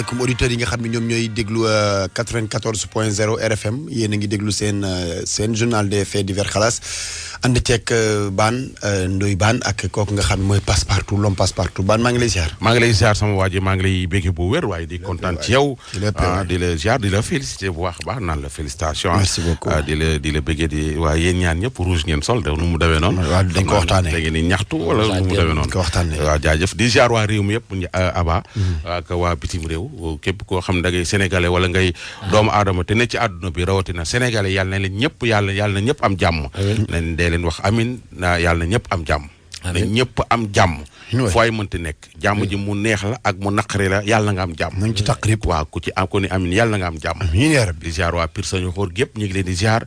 comme auditeurs yi nga xam ne ñoom ñooy déglu 94.0 RFM yéen a ngi déglu seen journal des faits divers xalaas ànd ceeg Bane Ndoye Bane ak kooku nga xam ne mooy Passepartout l'homme Passepartout Bane maa ngi lay ziar. maa ngi lay ziar sama waa ji maa ngi lay bégge bu wér waaye di kontaan ci yow. di la ziar di la félicité bu baax a baax naan la félicitation. merci beaucoup di la béggee di waaye yéen ñaan ñëpp rouge ngeen sol de nu mu demee noonu. waaw dañ ko waxtaanee da ngeen di ñaxtu wala nu mu demee noonu. dañ ko waxtaanee waaw jaajëf di ziar waa réew mi yëpp Aba. ak waa bitim réew képp koo xam ne da ngay sénégalais wala ngay doomu aadama te ne ci àdduna bi rawatina sénégalais yàlla na leen ñëpp yàlla na ñëpp am jàmm. nañ dee leen wax amin yàlla na ñëpp am jàmm. na ñëpp am jàmm. fooy mënti nekk jàmm ji mu neex la ak mu naqari la yàlla na nga am jàmm. nañ ci taqrib waaw ku ci am ko ni amin yàlla na nga am jàmm. amiin yaa rabbi di ziar waa Pire Sañu Xóor gépp ñu ngi leen di ziar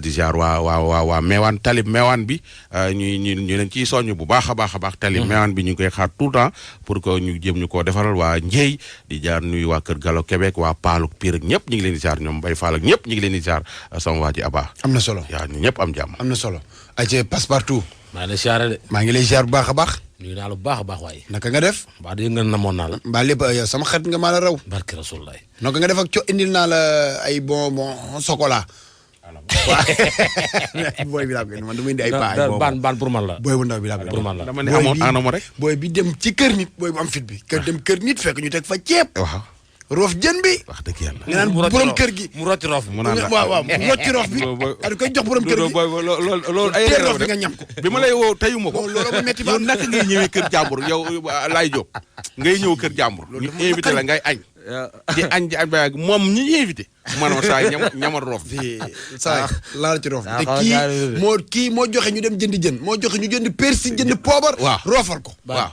di ziar waa meewaan talib meewaan bi ñu leen ciy soññ bu baax a baax talib meewaan bi ñu ngi koy xaar tout le temps pour que ñu jéem ñu koo defaral waa Njéy di jaar nuyu waa Kër Galo Québec waa Paaluk Pire ak ñëpp ñu ngi leen di ziar ñoom Mbay Fall ak ñëpp ñu ngi leen di ziar sama waa ji Aba. am na solo yaa ñu ñëpp am jàmm. am na solo ayca Passepartout. maa ngi lay ziar de. maa ngi lay ziar bu baax a baax. nuyu naa la bu baax a baax waaye. naka nga def. mbaa dégg nga namoon naa la. mbaa lépp yow sama xarit nga maa la raw. barke Rasulullah. naka nga def ak indil naa la ay bon chocolat. waaw booy bi laa koy man dama indi ay paa ay baan pour man la. booy bu ndaw bi laa koy pour man la. dama ne amoon anamo rek. booy bi dem ci kër nit booy bu am fit bi. dem kër nit fekk ñu teg fa ceeb. waaw. roof jën bi. wax dëgg yàlla. nga naan borom kër gi mu rocci roof. mu naan la waaw mu rocci roof bi. daal koy jox borom kër gi loolu ay teel roof bi nga ñam ko. bi ma lay woo tayuma ko. loolu ma metti ba yow naka ngay ñëwee kër jàmbur yow Laye Diop ngay ñëw kër jàmbur. ñu invité la ngay añ. di añ ba yàgg moom ñi invité. maanaam saa ñamal roof bi. saa laal ci roof bi te kii moo joxe ñu dem jëndi jën moo joxe ñu jënd persil jënd poobar. waaw roofal ko. waaw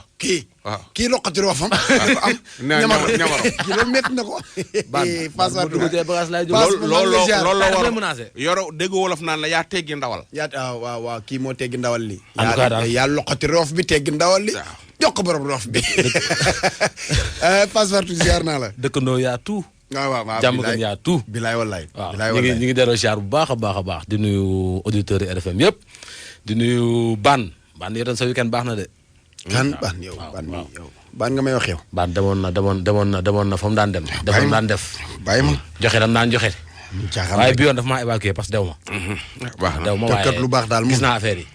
kii loqati roofam. am ñamaro kii loolu métti na ko. loolu yoro dégg wolof naan la yaa teggi ndawal. waaw kii moo teggi ndawal li. yaa loqati roof bi teggi ndawal li. jox ko borom roof bi. Passepartout ziar naa la. dëkkandoo yaa tout. waaw jàmm gën yaa tout. bilaay wallaay. waaw ñu ngi delloo ziar bu baax a baax di nuyu auditeurs yi RFM yëpp. di nuyu Bane yow tam sa weekend baax na de. kan Bane yow Bane nga may wax yow. Bane demoon na fa mu daan dem. defoon daan def. bàyyi ma joxe dam naan joxe. waaye bi yoon dafa maa évacué parce que dew ma. dew ma waaye lu baax daal moom gis naa affaire yi.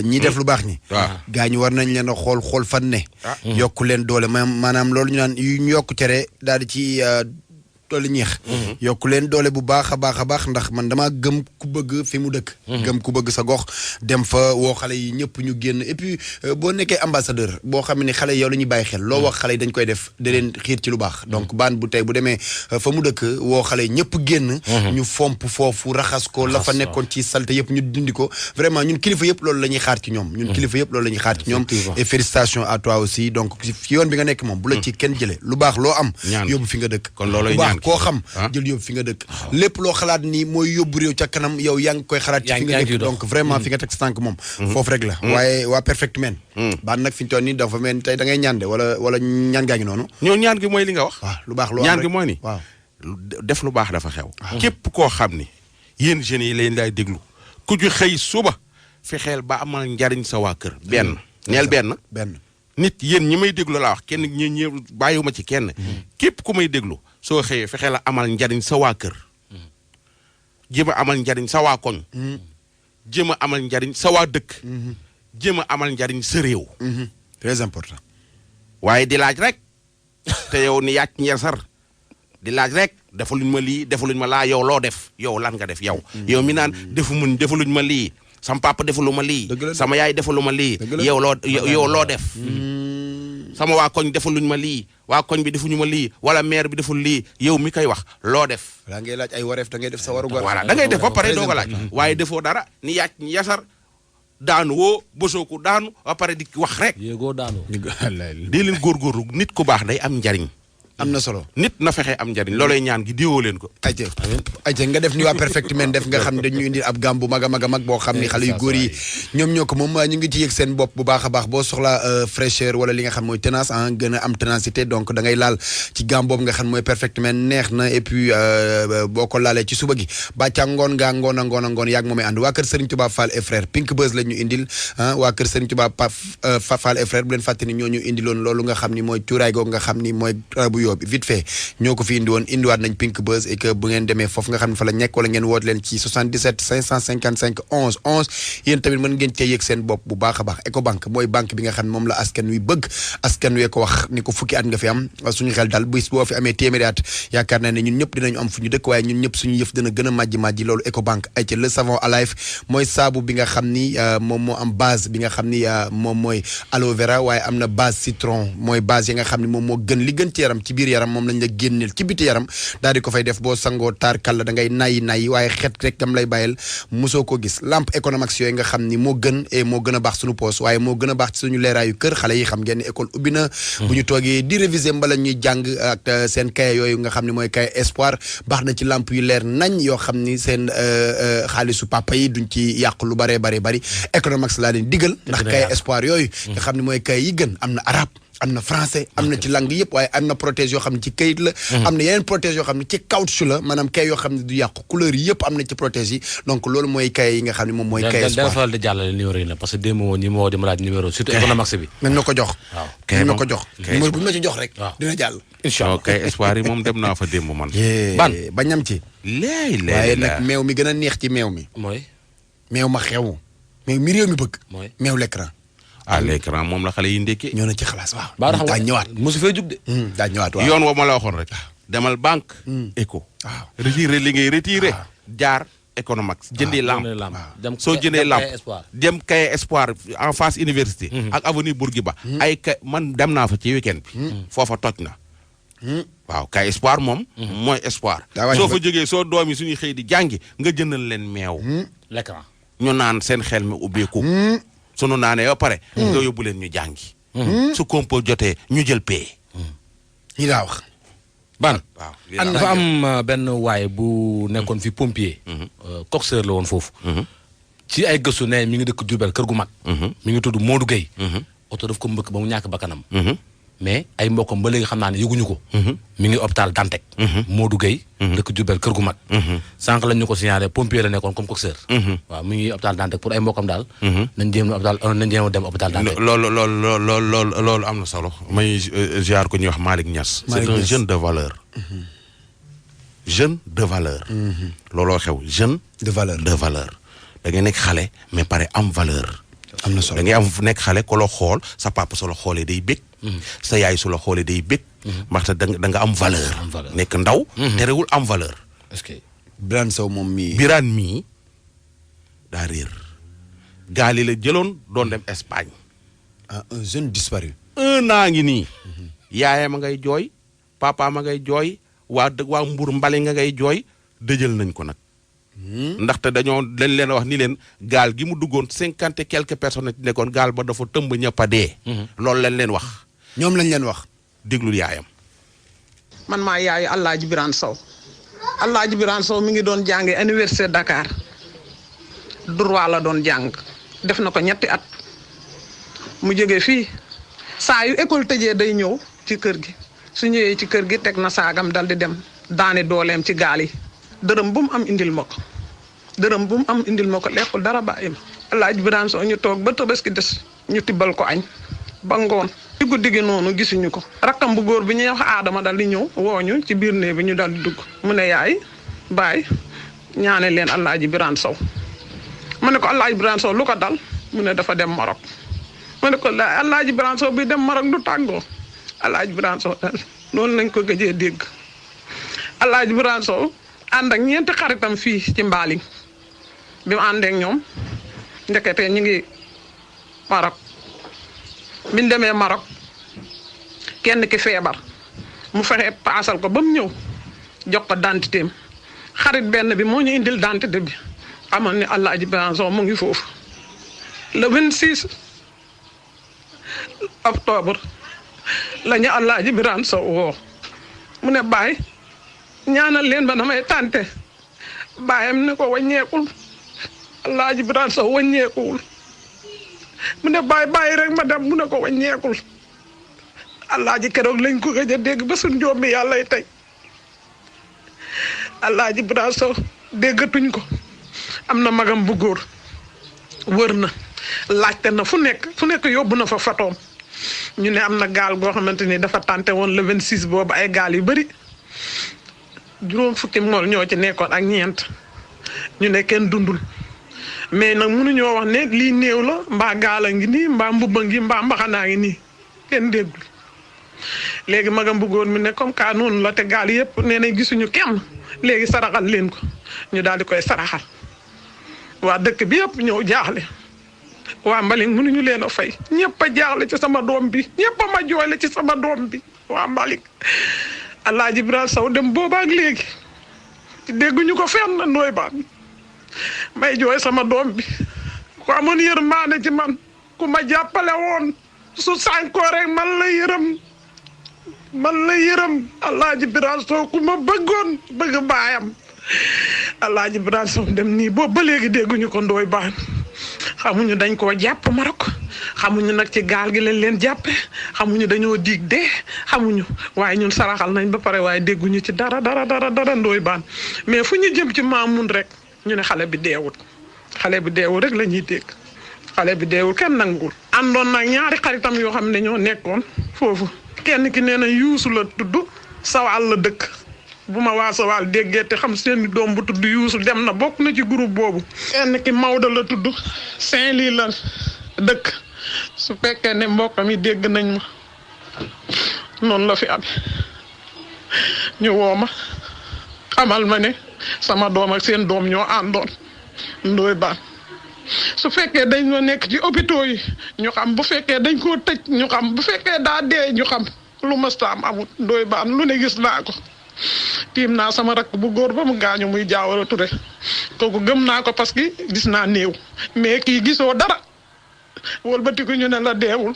ñi def lu baax ñi. waaw gaa ñi war nañ leen a xool fan ne. yokku leen doole maanaam loolu ñu naan yu ñu yokku tere daal di ci toolu ñeex. yokku leen doole bu baax a baax ndax man damaa gëm ku bëgg fi mu dëkk. gëm ku bëgg sa gox dem fa woo xale yi ñëpp ñu génn et puis boo nekkee ambassadeur boo xam ne xale yow la ñuy bàyyi xel loo wax xale yi dañ koy def da leen xiir ci lu baax donc Bane bu tey bu demee fa mu dëkk woo xale yi ñëpp génn. ñu fomp foofu raxas ko la fa nekkoon ci salte yëpp ñu dindi ko vraiment ñun kilifa yëpp loolu la ñuy xaar ci ñoom. et félicitations à toi aussi donc yoon bi nga nekk moom bu la ci kenn jëlee lu baax loo am. yóbbu fi nga dëkk. kon loolooy ñaan koo xam jël yóbbu fi nga dëkk lépp loo xalaat ni mooy yóbbu réew ca kanam yow yaa ngi koy xalaat ci fi nga dëkk donc vraiment fi nga teg sa tànk moom foofu rek la waaye waa perfect men Bane nag fi ñu toll nii dafa mel ni tey da ngay ñaan de wala ñaan gaa ngi noonu ñaan gi mooy li nga wax waaw lu baax loo ñaan gi mooy ni waaw def lu baax dafa xew képp koo xam ni yéen jeunes yi leen lay déglu ku ci xëy suba fexeel ba amal njariñ sa waa kër neel benn nit yéen ñi may déglu laa wax kenn ñi bàyyiwuma ci kenn képp ku may déglu soo xëyee fexe la amal njariñ sa waa kër jéem a amal njariñ sa waa koñ jéem a amal njariñ sa waa dëkk jéem a amal njariñ sa réew très important waaye di laaj rek te yow ni yàcc ñeesar di laaj rek defaluñ ma lii defaluñ ma laa yow loo def yow lan nga def yow mi naan defaluñ ma lii sama papa defalu ma lii sama yaay defalu ma lii yow loo def sama waa koñ defaluñ ma lii waa koñ bi defuñu ma lii wala maire bi deful lii yow mi koy wax loo def da ngay laaj ay wareef da ngay def sa waru gar voilà da ngay def ba pare doo ko laaj waaye defoo dara ni yàcc ñi yasar daanu woo bosoo ko daanu ba pare di wax rek yéegoo daanu di leen góorgóorlu nit ku baax day am njariñ am na solo nit na fexe am njariñ loolay ñaan gi diwoo leen ko ayca nga def ni waa perfect men def nga xam ne dañu indi ab gàm bu mag a mag boo xam ni xale yu góor yi ñoom ñoo ko moom ñu ngi ci yëg seen bopp bu baax a baax boo soxla fraîcheur wala li nga xam mooy tenace gën a am ténacité donc da ngay laal ci gàm boobu nga xam mooy perfect men neex na et puis boo ko laalee ci suba gi bàcca ngoon yaag moomay ànd waa kër Serigne Touba Fall et frère Pink Buzz la ñu indil waa kër Serigne Touba Fall et frère bu leen fàtte ni ñoo ñu indiloon loolu nga xam ni mooy cuuraay googu nga xam ni mooy bu nuyoo bi vite fait ñoo ko fi indiwaat nañ Pink Buzz et que bu ngeen demee foofu nga xam ne fa la nekk wala ngeen woote leen ci 77 555 11 11 yéen tamit mën ngeen cee yëg seen bopp bu baax a baax Ecobank mooy banque bi nga xam ne moom la askan wi bëgg askan wi ko wax ni ko fukki at nga fi am suñu xel dal bis boo fi amee téeméeri at yaakaar naa ne ñun ñëpp dinañu am fu ñu dëkk waaye ñun ñëpp suñu yëf dina gën a màjji loolu Ecobank ay ca le savon alive mooy saabu bi nga xam ni moom moo am base bi nga xam ni moom mooy aloe vera waaye am na base citron mooy base yi nga xam ne moom moo gën li gën ci yaram ci biir yaram moom lañ la génneel ci biti yaram daal di ko fay def boo sangoo taar kàlla da ngay nayi waaye xet rek dam lay bàyyil mosoo ko gis lampe Economax yooyu nga xam ni moo gën et moo gën a baax suñu poos waaye moo gën a baax ci suñu leeraayu kër xale yi xam ngeen ni école ubbi na bu ñu toogee di réviser mbala ñuy jàng ak seen cahier yooyu nga xam ne mooy cahier espoir baax na ci lampe yu leer nañ yoo xam ni seen xaalisu papa yi duñ ci yàq lu bari Economax laa leen digal ndax cahier espoir yooyu nga xam ne mooy cahier yi gën am na arabe am na français am na ci langue yëpp waaye am na protège yoo xam ne ci kayit la am na yeneen protège yoo xam ne ci caoutchouc la maanaam kay yoo xam ne du yàqu couleur yi yëpp am na ci protège yi donc loolu mooy kay yi nga xam ne moom mooy kay dana faral di jàllale numéro yi la parce que démb woon ñi ma woo di ma laaj numéro surtout Economax bi nañ ma ko jox waaw nañ ma ko jox numéro bu ñu ma ci jox rek dina jàll incha allah kay espoir yi moom dem naa fa démb man ban ba ñam ci waaye nag meew mi gën a neex ci meew mi mooy meew ma xew meew mi réew mi bëgg mooy meew l'écran l'écran moom la xale yi ndékkee ñoo na ci xalaas waaw daa ñëwaat mosu fee jug de daa ñëwaat waaw yoon wa ma la waxoon rek demal banque éco waaw retiré li ngay retiré jaar Economax jëndi lampe soo jëndee lampe dem Kaye Espoir en face université ak avenue Bourguiba ay man dem naa fa ci week-end bi foofa toj na waaw Kaye Espoir moom mooy espoir soo fa jógee soo doom yi suñuy xëy di jàngi nga jëndal leen meew l'écran ñu naan seen xel mi ubbeeku sunu naanee ba pare nga yóbbu leen ñu jàngi su compo jotee ñu jël paie ñi daa wax ban waaw dafa am benn waay bu nekkoon fi pompier coxeur la woon foofu ci ay gëstu ne mi ngi dëkk Diourbel kër gu mag mi ngi tudd Modou Gueye oto daf ko mbëkk ba mu ñàkk bakkanam mais ay mbokkam ba léegi xam naa ne yëguñu ko mi ngi hôpital Dantec Modou Gueye dëkk Diourbel kër gu mag sànq lañ ñu ko signalé pompier la nekkoon comme coxeur waaw mi ngi hôpital Dantec pour ay mbokkam daal nañ jéem a dem hôpital Dantec loolu am na solo may ziar ko ñuy wax Malick Niass c'est un jeune de valeur looloo xew jeune de valeur da ngay nekk xale mais pare am valeur am na solo da ngay am nekk xale ko la xool sa papa su la xoolee day bég sa yaay su la xoolee day bég ndaxte da nga am valeur nekk ndaw terewul am valeur est-ce que Birane Sow moom mii Birane mii daa réer gaali la jëloon doon dem Espagne un jeune disparu 1 an ngi nii yaayam a ngay jooy papa ma ngay jooy waa Mbour mbali nga ngay jooy dëjël nañ ko nag ndaxte dañ leen wax ni leen gaal gi mu duggoon 50 et quelques personnes ci nekkoon gaal ba dafa tëmb ñëpp a dee loolu lañ leen wax ñoom lañ leen wax déglul yaayam man maa yaayu Alaaji Birane Sow Alaaji Birane Sow mi ngi doon jànge université Dakar droit la doon jàng def na ko 3 at mu jógee fii saa yu école tëjee day ñëw ci kër gi su ñëwee ci kër gi teg na saagam dal di dem daani dooleem ci gaal yi dërëm bu mu am indil ma ko lekkul dara bàyyi ma Alaaji Birane Sow ñu toog ba Tabaski des ñu tibbal ko añ ba ngoon ci guddi gi noonu gisuñu ko rakkam bu góor bi ñuy wax Adama dal di ñëw wooñu ci biir néeg bi ñu dal di dugg mu ne yaay baay ñaane leen Alaaji Birane Sow mu ne ko Alaaji Birane Sow lu ko dal mu ne dafa dem Maroc mu ne ko Alaaji Birane Sow bi dem Maroc du tàggoo Alaaji Birane Sow dal noonu lañ ko gëjee dégg Alaaji Birane Sow ànd ak 4 xaritam fii ci Mbaling bi mu àndeek ñoom ndekete ñu ngi Maroc biñ demee Maroc kenn ki feebar mu fexe paasal ko ba mu ñëw jox ko dentité am xarit benn bi moo ñu indil dentité bi xamoon ne Alaaji Birane Sow mu ngi foofu le 26 octobre la ñu Alaaji Birane Sow woo mu ne baay ñaanal leen ba damay tànte baayam ne ko wàññeekul Alaaji Birane Sow wàññeekuwul mu ne bàyyi rek ma dem mu ne ko wàññeekul Alaaji keroog lañ ko gëj a dégg ba suñ joom bi yàllay tey Alaaji Birane Sow déggatuñ ko am na magam bu góor wër na laajte na fu nekk yóbbu na fa fatoom ñu ne am na gaal goo xamante ni dafa tànte woon le 26 boobu ay gaal yu bëri juróom fukki mool ñoo ci nekkoon ak ñeent ñu ne kenn dundul mais nag mënuñoo wax ne lii néew la mbaa gaal a ngi nii mbaa mbubba ngi mbaa mbaxanaa ngi nii kenn déggul léegi magam bu góor mi ne comme ka noonu la te gaal yëpp nee nañ gisuñu kenn léegi saraxal leen ko ñu daal di koy saraxal waa dëkk bi yëpp ñëw jaaxle waa Mbaling mënuñu leen a fay ñëpp a jaaxle ci sama doom bi ñëpp a ma jooyle ci sama doom bi waa Mbaling Alaaji Ibrahima Sow dem boobaak léegi dégguñu ko fenn Ndoye Bane may jooy sama doom bi ku amoon yërmande ci man ku ma jàppale woon su sànkoo rek man la yërëm Alaaji Ibrahima Sow ku ma bëgg baayam Alaaji Ibrahima Sow dem nii boobu ba léegi dégguñu ko Ndoye Bane xamuñu dañ koo jàpp Maroc xamuñu nag ci gaal gi lañ leen jàppe xamuñu dañoo dig dee xamuñu waaye ñun saraxal nañ ba pare waaye dégguñu ci dara Ndoye Bane mais fu ñu jëm ci Mamoun rek ñu ne xale bi deewul rek la ñuy dégg xale bi deewul kenn nanguwul. àndoon nag ñaari xaritam yoo xam ne ñoo nekkoon foofu kenn ki nee na Yuusu la tudd Sawal la dëkk bu ma waa Sawal déggee te xam seen doom bu tudd Yuusu dem na bokk na ci groupe boobu. kenn ki Maodo la tudd Saint-Louis la dëkk su fekkee ne mbokkam yi dégg nañ ma noonu la fi am ñu woo ma xamal ma ne sama doom ak seen doom ñoo àndoon Ndoye Bane su fekkee dañ ma nekk ci hôpitaux yi ñu xam bu fekkee dañ koo tëj ñu xam bu fekkee daa dee ñu xam lu mësta am amut Ndoye Bane lu ne gis naa ko tiim naa sama rakk bu góor ba mu gaañu muy Jaawara Touré kooku gëm naa ko parce que gis naa néew mais kii gisoo dara wëlbatiku ñu ne la deewul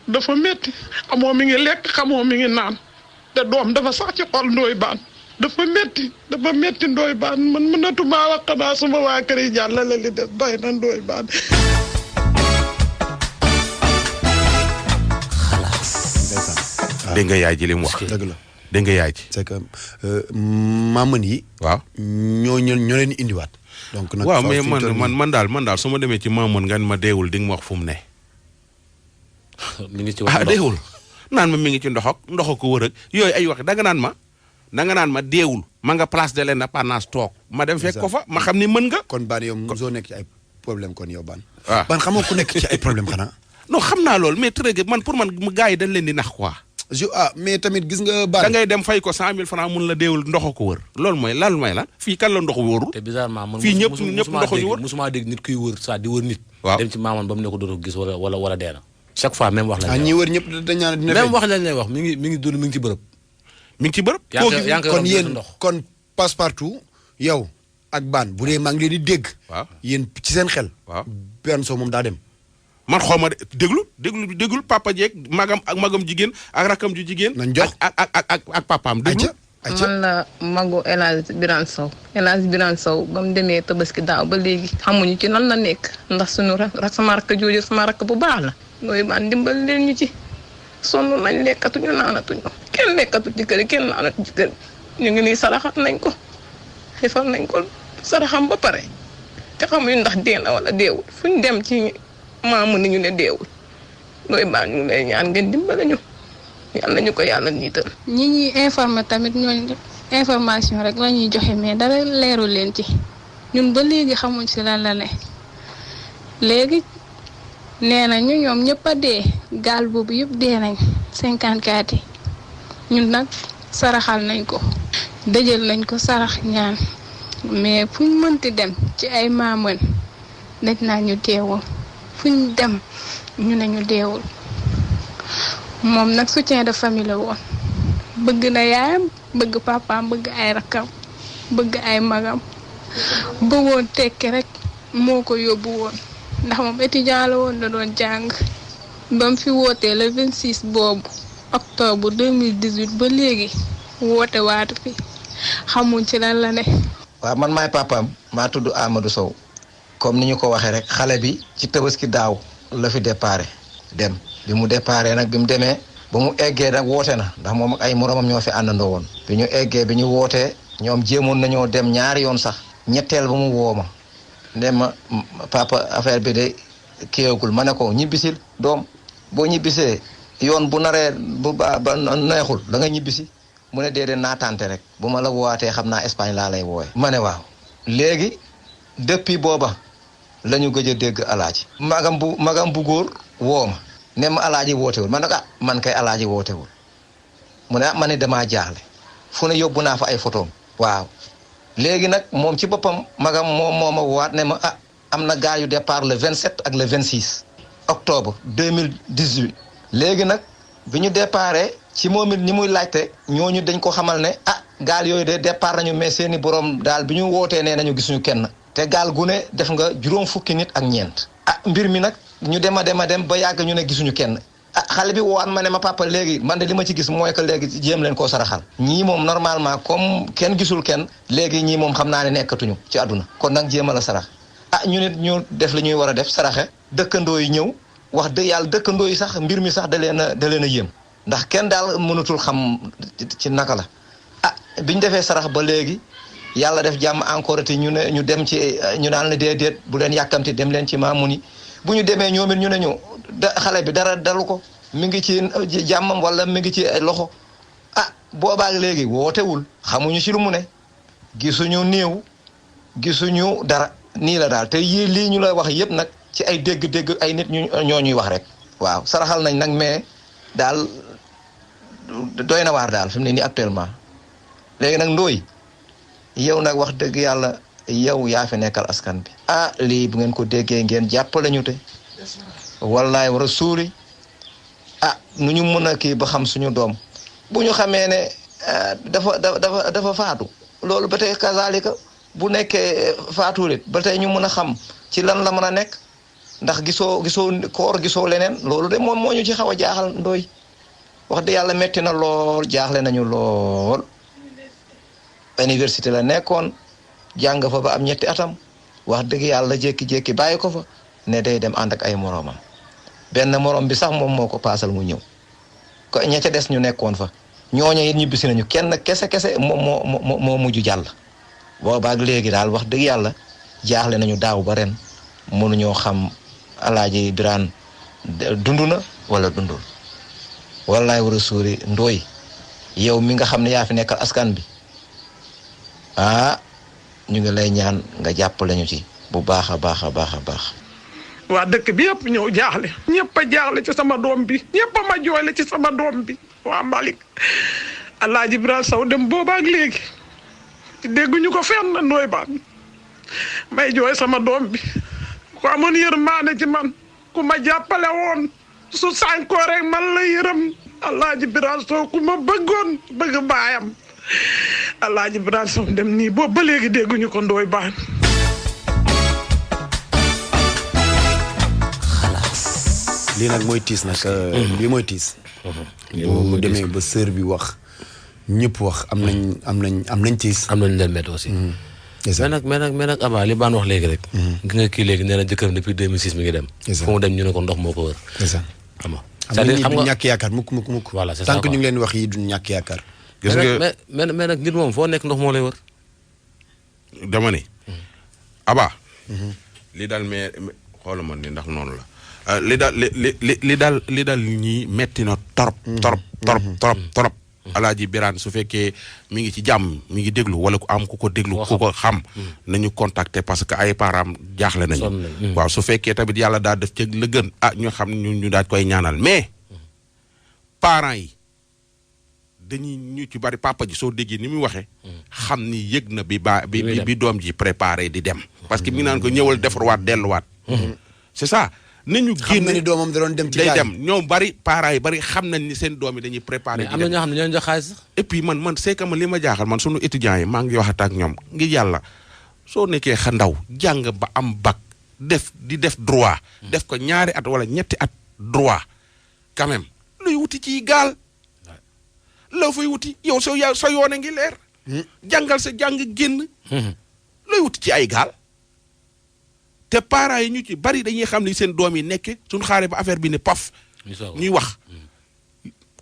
dafa métti xamoo mi ngi lekk xamoo mi ngi naan te doom dafa sax ci xol Ndoye Bane dafa métti Ndoye Bane man mënatuma wax xanaa suma waa kër yi jàllale li des doy na Ndoye Bane. dégg nga yaay ji li mu wax. dëgg la dégg nga yaay ji. c'est que maamën yi. waaw ñoo leen indiwaat. donc nag waaw mais man daal su ma demee ci maamën nga ma deewul di nga ma wax fu mu ne. mi ngi ci wax deewul naan ma mi ngi ci ndox ko wër ak yooyu ay wax danga naan ma deewul ma nga place de l'Indépendance toog ma dem fekk ko fa ma xam ni mën nga. kon Bane yow mosoo nekk ci ay problème kon yow Bane. waaw Bane xamoo ku nekk ci ay problème xanaa. non xam naa loolu mais très man pour man gars yi dañ leen di nax quoi. mais tamit gis nga Bane. da ngay dem fay ko 100 000 francs mun la deewul ndox ko wër loolu mooy lan fii kan la ndox wóorul. te bizarrement man fii ñëpp ndox ñu wër musuma dégg nit kuy wër saa di wër nit. waaw dem ci maamoon ba mu ne ko dootoo gis wala dee na. chaque fois même wax lañ ñi wër ñëpp dañ naan dina même wax lañ lay wax mi ngi dund mi ngi ci bërëb. mi ngi ci bërëb. yaa ngi kon yéen kon Passepartout yow ak Bane bu dee maa ngi leen di dégg. waaw yéen ci seen xel. waaw benn soo moom daa dem. man xaw ma déglu papa jeeg magam jigéen ak rakam ju jigéen. nañ jox ak papaam déglu. man la magu El Hadj Birane Sow ba mu demee Tabaski daaw ba léegi xamuñu ci lan la nekk ndax suñu sama rakk jooju sama rakk bu baax la. Ndoye Bane dimbali leen ñu ci sonn nañ lekkatuñu naanatuñu kenn lekkatu ci kër kenn naanatu ci kër ñu ngi nii saraxat nañ ko xifal nañ ko saraxam ba pare te xamuñu ndax dee na wala deewul fu ñu dem ci maamu ni ñu ne deewul Ndoye Bane ñu ngi lay ñaan ngeen dimbali ñu yàlla ñu ko yàlla niital. ñi ñuy informer tamit ñooñu information rek la ñuy joxe mais dara leeru leen ci ñun ba léegi xamuñ si lan la ne léegi nee na ñu ñoom ñëpp a dee gaal boobu yëpp dee nañ 54 yi ñun nag saraxal nañ ko dëjël nañ ko sarax ñaan mais fuñ mënti dem ci ay maamën dañ naa ñu deewul fuñ dem ñu ne ñu deewul moom nag soutien de famille la woon bëgg na yaayam bëgg papaam bëgg ay rakkam bëgg ay magam bëggoon tekki rek moo ko yóbbu woon ndax moom étudiant la woon da doon jàng ba mu fi wootee le 26 boobu octobre 2018 ba léegi woote waatu fi xamuñ ci lan la ne. waaw man maay papaam maa tudd Amadou Sow comme ni ñu ko waxee rek xale bi ci Tabaski daaw la fi déparé dem bi mu déparé nag bi mu demee ba mu eggee nag woote na ndax moom ak ay moromam ñoo fi àndandoo woon bi ñu eggee bi ñu wootee ñoom jéemoon nañoo dem ñaari yoon sax ñetteel ba mu woo ma ne ma papa affaire bi de kiiwagul ma ne ko ñibbisil doom boo ñibbisee yoon bu naree bu ba neexul da nga ñibbisi mu ne déedéet naatante rek bu ma la woowaatee xam naa Espagne laa lay wooye ma ne waaw léegi depuis booba la ñu gëj a dégg alaaji magam bu góor woo ma ne ma alaaji wootewul ma ne ko man kay alaaji wootewul mu ne ma ne damaa jaaxle fu ne yóbbu naa fa ay photos waaw léegi nag moom ci boppam magam moo ma woowaat ne ma am na gaal yu départ le 27 ak le 26 octobre 2018 léegi nag bi ñu déparé ci moom it ñi muy laajte ñooñu dañ ko xamal ne gaal yooyu de départ nañu mais seeni borom daal bi ñu wootee nee nañu gisuñu kenn te gaal gu ne def nga juróom fukki nit ak ñeent mbir mi nag ñu dem ba yàgg ñu ne gisuñu kenn xale bi woowaat ma ne ma papa léegi man de li ma ci gis mooy que léegi jéem leen koo saraxal ñii moom normalement comme kenn gisul kenn léegi ñii moom xam naa ne nekkatuñu ci àdduna kon nag jéem a la sarax ñu nit ñu def li ñuy war a def saraxe dëkkandoo yi ñëw wax dëgg yàlla dëkkandoo yi sax mbir mi sax da leen a yéem ndax kenn daal mënatul xam ci naka la biñ defee sarax ba léegi yàlla def jàmm encore te ñu ne ñu dem ci ñu naan la déedéet bu leen yàkkamti dem leen ci Mamouni bu ñu demee ñoom it ñu ne ñu xale bi dara dalu ko mi ngi ci jàmmam wala mi ngi ci loxo boobaak léegi wootewul xamuñu ci lu mu ne gisuñu néew gisuñu dara nii la daal te lii ñu lay wax yëpp nag ci ay dégg-dégg ay nit ñoo ñuy wax rek waaw saraxal nañ nag mais daal doy na waar daal fi mu ne nii actuellement léegi nag ndooy yow nag wax dëgg yàlla yow yaa fi nekkal askan bi lii bu ngeen ko déggee ngeen jàppale ñu te wallaay war a suuri nu ñu mën a kii ba xam suñu doom bu ñu xamee ne dafa faatu loolu ba tey kazalika bu nekkee faatulit ba tey ñu mën a xam ci lan la mën a nekk ndax gisoo koor gisoo leneen loolu de moom moo ñu ci xaw a jaaxal ndooy wax dëgg yàlla metti na lool jaaxle nañu lool université la nekkoon jàng fa ba am 2 atam wax dëgg yàlla jékki-jékki bàyyi ko fa ne day dem ànd ak ay moroomam benn moroom bi sax moom moo ko paasal mu ñëw ko ña ca des ñu nekkoon fa ñooñu it ñibbisi nañu kenn kese moom moo mujj jàll boobaak léegi daal wax dëgg yàlla jaaxle nañu daaw ba ren mënuñoo xam alaaji Birane dund na wala dundul wallaay war a suuri ndooy yow mi nga xam ne yaa fi nekkal askan bi ñu ngi lay ñaan nga jàppale ñu ci bu baax a baax a baax a baax. waa dëkk bi yëpp ñëw jaaxle ñëpp a jaaxle ci sama doom bi ñëpp a ma jooyle ci sama doom bi waa Malick alaaji Birane Sow dem boobaak léegi dégguñu ko fenn Ndoye Bane may jooy sama doom bi ku amoon yërmaane ci man ku ma jàppale woon su sànkoo rek man la yërëm alaaji Birane Sow ku ma bëggoon bëgg baayam alaaji Birane Sow dem nii boobu ba léegi dégguñu ko Ndoye Bane. lii nag mooy tiis nag. lii mooy tiis. mu demee ba sœur bi wax ñëpp wax am nañ tiis. am nañ leen métti aussi. mais nag Aba li Bane wax léegi rek. gi nga kii léegi nee na jëkkëram depuis 2006 mi ngi dem. fu mu dem ñu ne ko ndox moo ko wër. c'est ça xam nga. c'est-à-dire xam nga ñàkk yaakaar mukk. voilà c'est ça tant que ñu ngi leen wax yi duñ ñàkk yaakaar. gis nga mais nag nit moom foo nekk ndox moo lay wër. dama ne. Aba. li daal mais xoolal ma ni ndax noonu la. li daal ñii metti na torop. Alaaji Birane su fekkee mi ngi ci jàmm mi ngi déglu wala ku am ku ko déglu ku ko xam nañu contacter parce que ay parents jaaxle nañu waaw su fekkee tamit yàlla daal def ci la gën ñu xam ne ñu daal koy ñaanal mais parents yi dañuy ñu ci bari papa ji soo déggee ni muy waxee xam ni yëg na bi doom ji préparé di dem parce que mi ngi naan ko ñëwal defarwaat delluwaat c'est ça nañu génn xam na ni doomam da doon dem ci day dem ñoom bari parents yi bari xam nañ ni seen doom yi dañuy préparer. am na ñoo xam ne ñoo jox xaalis sax. et puis man c'est que man li ma jaaxal man sunu étudiants yi maa ngi waxat ak ñoom ngir yàlla soo nekkee ndaw jàng ba am bac di def droit. def ko 2 at wala 3 at droit quand même luy wuti ci gaal. loo fay wuti yow sa yoone ngi leer. jàngal sa jàng génn. looy wuti ci ay gaal. te parents yi ñu ci bari dañuy xam ni seen doom yi nekke suñ xaaree ba affaire bi ne paf ñuy wax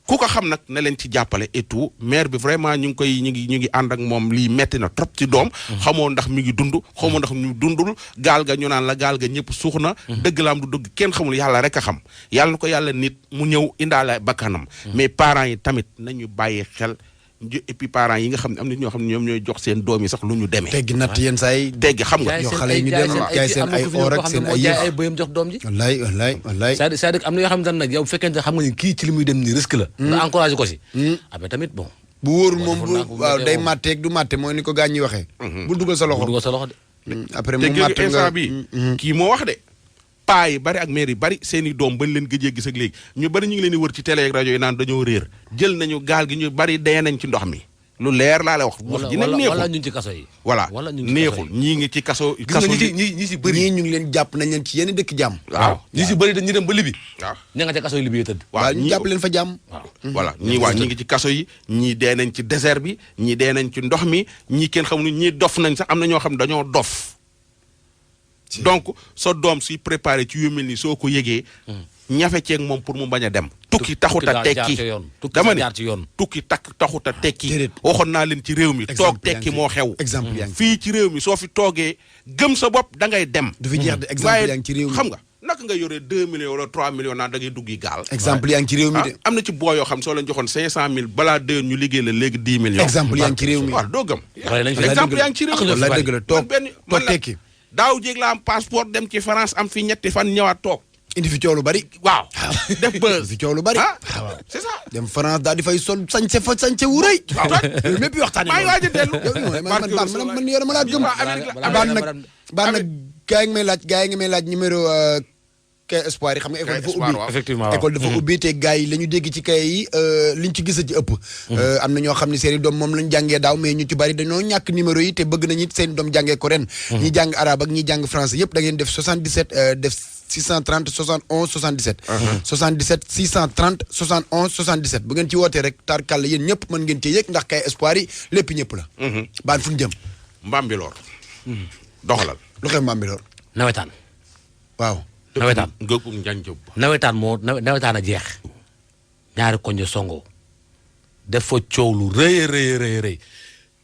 ku ko xam nag na leen ci jàppale et tout maire bi vraiment ñu ngi ànd ak moom lii metti na trop ci doom xamoo ndax mi ngi dund xamoo ndax ñu dundul gaal ga ñu naan la gaal ga ñëpp suux na dëgg la am du dëgg kenn xamul yàlla rek a xam yàlla na ko yàlla nit mu ñëw indaale bakkanam mais parents yi tamit nañu bàyyi xel et puis parents yi nga xam ne am na ñoo xam ne ñoom ñooy jox seen doom yi sax lu ñu demee teggi natt yenn saa yi teggi xam nga yoo xale yi ñu dem jaay seen ay or ak seen ay jaay ay bëyam jox doom ji wallaay c'est-à-dire am na yoo xam ne nag yow fekkente xam nga ni kii ci li muy dem ni risque la nga encouragé ko si après tamit bon bu wóorul moom bu waaw day màtteeg du màtte mooy ni ko gaañ ñi waxee bul dugal sa loxo de après mu màtt nga instant bi kii moo wax de paa yi bari ak maire yi bari seen i doom bañ leen gëjee gis ak léegi ñu bari ñu ngi leen di wër ci télé ak rajo yi naan dañoo réer jël nañu gaal gi ñu bari dee nañ ci ndox mi lu leer laa la wax ji nag neexul wala ñu ci kaso yi voilà neexul ñii ngi ci kaso ñi si bëri ñii ñu ngi leen jàpp nañ leen ci yenn dëkk jàmm waaw ñi si bëri dañu dem ba Libi waaw ña nga ca kaso yi Libi yi tëdd waaw ñu jàpp leen fa jàmm voilà ñii ngi ci kaso yi ñii dee nañ ci désert bi ñii dee nañ ci ndox mi ñii kenn xamul ñii dof nañ sax am na ñoo xam dañoo dof donc sa doom suy préparé ci yu mel ni soo ko yëgee ñafe ceeg moom pour mu bañ a dem tukki taxut a tekki dama ne tukki taxut a tekki waxoon naa leen ci réew mi toog tekki moo xew exemple yaa ngi fii ci réew mi soo fi toogee gëm sa bopp da ngay dem du fi jeex de exemple yaa ngi ci réew mi xam nga naka nga yoree 2 millions wala 3 millions naan da ngay duggi gaal exemple yaa ngi ci réew mi de am na ci boo yoo xam soo leen joxoon 500,000 balaa 2 ñu liggéey la léegi 10 millions exemple yaa ngi ci réew mi waaw doo gëm exemple yaa ngi ci réew mi la dëgg la toog tekki daaw jéeg la am passeport dem ci France am fi ñetti fan ñëwaat toog indi fi coow lu bari waaw def buzz fi coow lu bari waaw c'est ça dem France daal di fay sol sañse wu rëy loolu lépp waxtaane maa ngi waaj a dellu man yore ma laa gëm baan nag gaa yi ngi may laaj numéro kay espoir yi xam nga école dafa ubbi effectivement école dafa ubbi te gars yi la ñu dégg ci kay yi liñ ci gis a ci ëpp am na ñoo xam ne seen i doom moom lañ jàngee daaw mais ñu ci bari dañoo ñàkk numéro yi te bëgg nañu seen i doom jàngee ko ren ñi jàng arabe ak ñi jàng français yëpp da ngeen def 77 def 630 71 77 77 630 71 77 bu ngeen ci wootee rek tarkal yéen ñëpp mën ngeen ci yëg ndax kay espoir yi lépp ñëpp la baan fu ñu jëm Mbambilor doxalal lu xew Mbambilor nawetaan waaw nawetaan ngëkum njanjëb nawetaan a jeex ñaari koño songo def fa coow lu rëy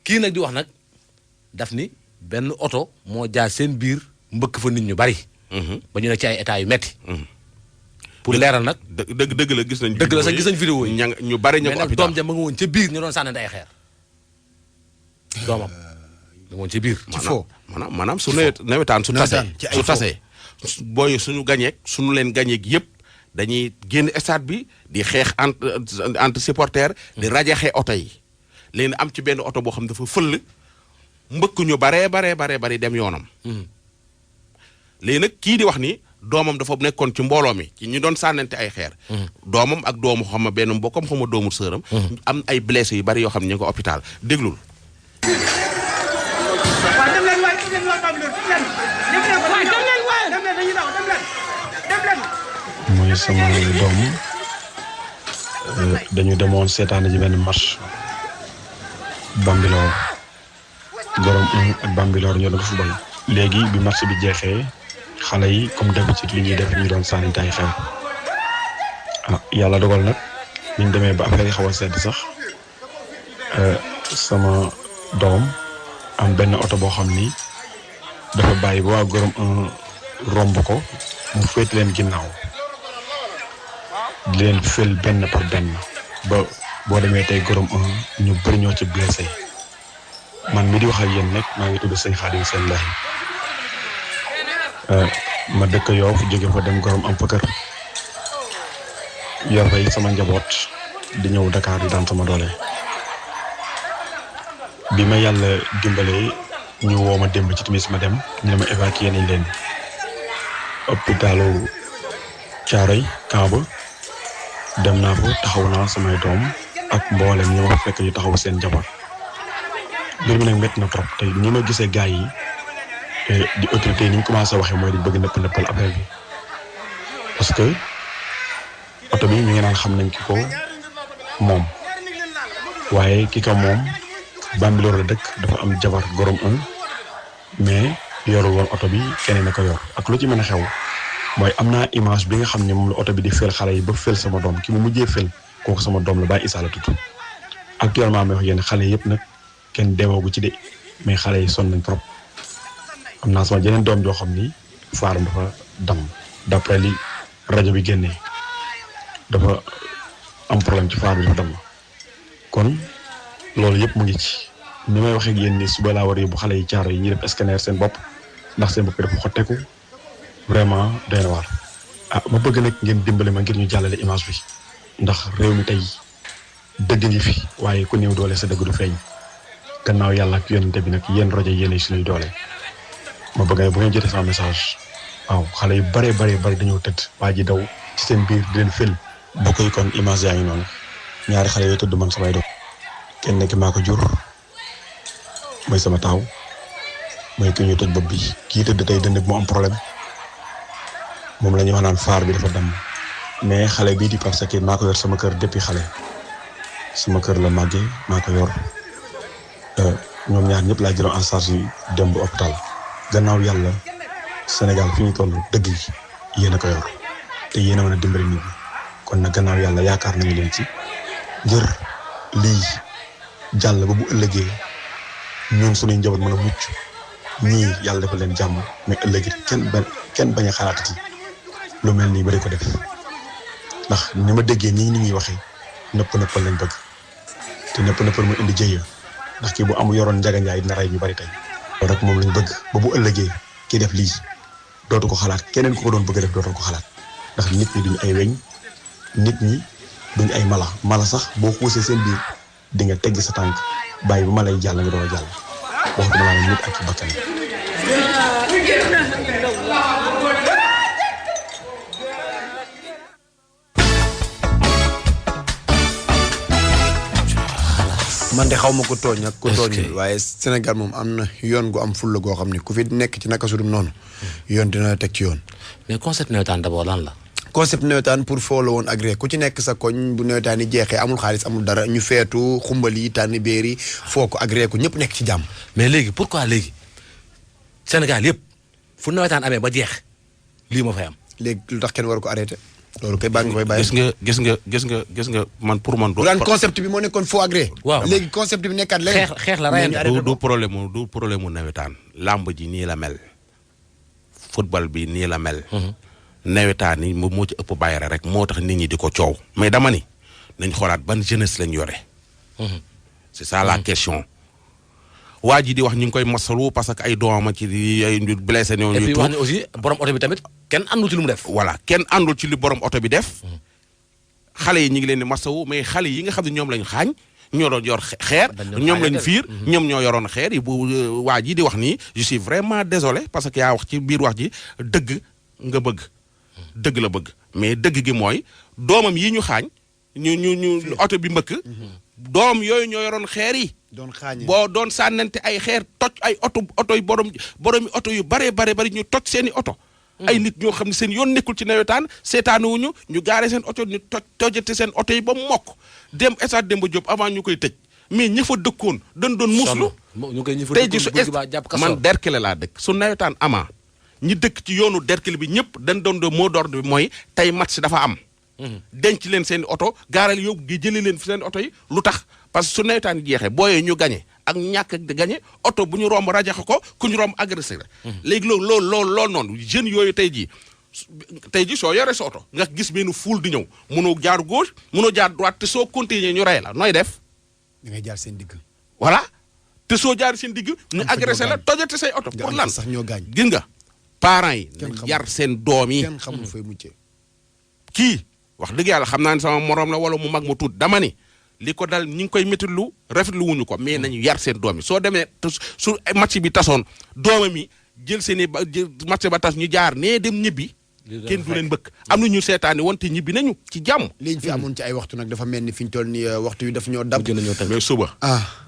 kii nag di wax nag daf ni benn oto moo jaar seen biir mbëkk fa nit ñu bari ba ñu nekk ci ay état yu metti pour leeral nag dëgg la gis nañ dëgg la sax gis nañ vidéo yi ñu bari ñu ko mais nag doom ja ma nga woon ca biir ñu doon sànnante ay xeer doomam ma nga woon ca biir ci foo maanaam su nawetaan su tasee booy suñu gañeek suñu leen gañeek yëpp dañuy génn stade bi di xeex entre supporters di rajaxe oto yi léegi am ci benn oto boo xam dafa fëll mbëkk ñu baree dem yoonam léegi nag kii di wax ni doomam dafa nekkoon ci mbooloo mi ci ñu doon sànnante ay xeer doomam ak doomu xam ma benn mbokkam xam ma doomu sëram am ay blessé yu bari yoo xam ne ñu ngi ko hôpital déglul mooy sama doom dañu demoon seetaan ji benn match Bambilor Gorom 1 ak Bambilor ñoo doon football léegi bi match bi jeexee xale yi comme d'habitude li ñuy def ñu doon sànni ay xeer yàlla dogal nag bi ñu demee ba affaire yi xaw a sedd sax sama doom am benn oto boo xam ni dafa bàyyi ba waa Gorom 1 romb ko mu féet leen ginnaaw di leen fël benn par benn ba boo demee tey Gorom 1 ñu bëri ñoo ci blessé man mi di wax ak yéen nag maa ngi tudd sëñ Xaadim Seen Laay ma dëkk Yoof jóge fa dem Gorom am fa kër yor fay sama njaboot di ñëw Dakar di daan sama doole bi ma yàlla dimbalee ñu woo ma démb ci timis ma dem ñu ne ma évacué nañ leen hôpitalu Caaroy Kamba dem naa fa taxaw naa samay doom ak mboolem ñi ma fekk ñu taxaw seen jabar mbir mi nag métti na trop te ni ma gisee gars yi di autorité yi ni ñu commencé waxee mooy di bëgg nëppal affaire bi parce que oto bi ñu ngi naan xam nañ ki ko moom waaye ki ko moom Bambilor la dëkk dafa am jabar Gorom 1 mais yorul woon oto bi keneen na ko yor ak lu ci mën a xew mooy am naa image bi nga xam ne moom la oto bi di fël xale yi ba fël sama doom ki mu mujjee fël kooku sama doom la Baye Issa la tudd actuellement may wax yéen xale yëpp nag kenn deewoogu ci de mais xale yi sonn nañ trop am naa sama jeneen doom joo xam ni faaram dafa dam d'après li rajo bi génnee dafa am problème ci faar bi dafa dam kon loolu yëpp mu ngi ci ni may waxee ak yéen ni suba laa war a yóbbu xale yi caaro yi ñuy def scanner seen bopp ndax seen bopp dafa xotteeku vraiment doy na waar ma bëgg nag ngeen dimbale ma ngir ñu jàllale image bi ndax réew mi tey dëgg ngi fi waaye ku néew doole sa dëgg du feeñ gannaaw yàlla ak yonente bi nag yéen rajo yéen suñuy doole ma bëgg ne bu ngeen jotee sama message waaw xale yu bare dañoo tëdd waa ji daw ci seen biir di leen fël bokk yi kon image yaa ngi noonu ñaari xale yooyu tëdd man samay doom kenn nekk maa ko jur mooy sama taaw mooy ki ñu tëj bopp bi kii tëdd tey dënd bi mu am problème moom la ñuy wax naan faar bi dafa damm mais xale bii di Pape Sakir maa ko yor sama kër depuis xale sama kër la màggee maa ko yor ñoom ñaar ñëpp laa jëloon en charge yi dem bu hôpital gannaaw yàlla Sénégal fi ñu toll dëgg yi yéen a ko yor te yéen a mën a dimbali nit ñi kon nag gannaaw yàlla yaakaar nañu leen ci ngir lii jàll ba bu ëllëgee ñun suñuy njaboot mën a mucc ñii yàlla dafa leen jàmm mais ëllëgee kenn bañ a xalaatati lu mel nii ba di ko def ndax ni ma déggee nii ni ñuy waxee nëppal lañ bëgg te nëppal mu indi jëye ndax kii bu am yoroon njaganjaay dina rey ñu bari tey loolu rek moom lañ bëgg ba bu ëllëgee kii def lii dootu ko xalaat keneen ku ko doon bëgg a def dootu ko xalaat ndax nit ñi duñu ay weñ nit ñi duñu ay mala sax boo xuusee seen biir di nga teggi sa tànk bàyyi ba mala yi jàll nga doon a jàll waxtuma laa nit ak ci bakkan man de xaw ma ko tooñ ak ko tooñ waaye Sénégal moom am na yoon gu am fulla goo xam ne ku fi nekk ci naka su dul noonu yoon dina la teg ci yoon. mais concept nawetaan d'abord lan la. concept nawetaan pour foo la woon agré ku ci nekk sa koñ bu nawetaan yi jeexee amul xaalis amul dara ñu feetu xumbal yi tànni béer yi foo ko agré ko ñëpp nekk ci jàmm. mais léegi pourquoi léegi Sénégal yëpp fu nawetaan amee ba jeex lii ma fay am. léegi lu tax kenn war ko arrêté. loolu kay baa nga koy bàyyi. gis nga man pour man. bu daan concept bi moo nekkoon faux agré. waaw léegi concept bi nekkaat leneen. xeex la rayante du problème mu nawetaan. làmb ji nii la mel. football bi nii la mel. nawetaan yi moo ci ëpp bàyyara rek moo tax nit ñi di ko coow. mais dama ni nañ xoolaat ban jeunesse lañ yore. c'est ça la question. waa ji di wax ñu ngi koy masalu parce que ay doomam ci ay blessé ñoo et puis wax ne aussi borom oto bi tamit kenn àndul ci lu mu def. voilà kenn àndul ci li borom oto bi def. xale yi ñu ngi leen di masawu mais xale yi nga xam ne ñoom lañ xaañ ñoo doon yor xeer. ñoom lañ fiir ñoom ñoo yoroon xeer yi bu waa ji di wax nii je suis vraiment désolé parce que yaa wax ci biir wax ji dëgg nga bëgg. dëgg la bëgg mais dëgg gi mooy doomam yi ñu xaañ ñu oto bi mbëkk. doom yooyu ñoo yoroon xeer yi. doon xaañee boo doon sànnante ay xeer toj ay oto yu boromi oto yu bari ñu toj seen i oto. ay nit ñoo xam ne seen yoon nekkul ci nawetaan seetaanuwuñu ñu gaare seen oto ñu tojate seen oto yi ba mokk dem stade Demba Diop avant ñu koy tëj mais ña fa dëkkoon dañ doon muslu. tey ji su man Derkele laa dëkk su nawetaan ama ñi dëkk ci yoonu Derkele bi ñëpp dañ doon de mot d'ordre bi mooy tey match dafa am. denc leen seen oto gaaral yóbbu gi jëlee leen fi seen oto yi lu tax parce que su nawetaan jeexee booyee ñu gañe ak ñàkk di gañe oto bu ñu romb rajaxe ko ku ñu romb agressé la. léegi loolu noonu jeunes yooyu tey jii soo yoree sa oto nga gis benn foule di ñëw mënoo jaar gauche mënoo jaar droite te soo continuer ñu rey la nooy def. da ngay jaar seen digg. voilà te soo jaar seen digg. ñu agressé la tojate say oto. pour lan sax ñoo gaañ. gis nga parents yi. nañ yar seen doom yi. kenn xamul fay muccee. kii wax dëgg yàlla xam naa ne sama morom la wala mu mag mu tuut dama ni li ko dal ñi ngi koy méttilu rafetlu wuñu ko mais nañu yar seen doom yi soo demee su match bi tasoon doomam yi jël seen i match ba tas ñu jaar nee dem ñibbi. kenn du leen bëgg am na ñu seetaani wante ñibbi nañu ci jàmm. li ñu fi amoon ci ay waxtu nag dafa mel ni fi ñu toll nii waxtu wi daf ñoo dab. mais suba.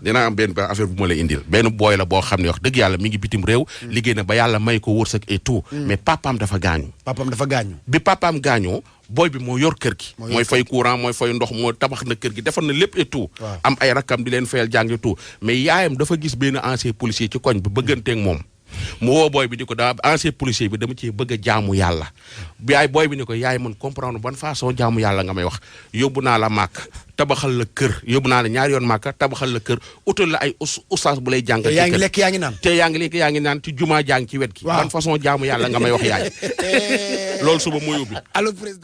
dina am benn affaire bu ma lay indil. benn booy la boo xam ne wax dëgg yàlla mi ngi bitim réew. liggéey na ba yàlla may ko wërsëg et tout. mais papaam dafa gaañu. bi papaam gaañoo. booy bi moo yor kër gi. mooy fay courant mooy fay ndox moo tabax na kër gi defar na lépp et tout. am ay rakkam di leen fayal jàng et tout mais yaayam dafa gis benn ancien policier ci koñ bi bëgganteeg moom. mu woo booy bi di ko daa ancien policier bi dama ci bëgg a jaamu yàlla yaay booy bi ni ko yaay man comprendre ban façon jaamu yàlla nga may wax yóbbu naa la màkk tabaxal la kër yóbbu naa la ñaari yoon màkk tabaxal la kër utal la ay ustaas bu lay jàngal yaa ngi lekk yaa ngi naan te yaa ngi lekk yaa ngi naan ci jumaa jàng ci wet gi ban façon jaamu yàlla nga may wax yaay loolu suba muy ubbi allo président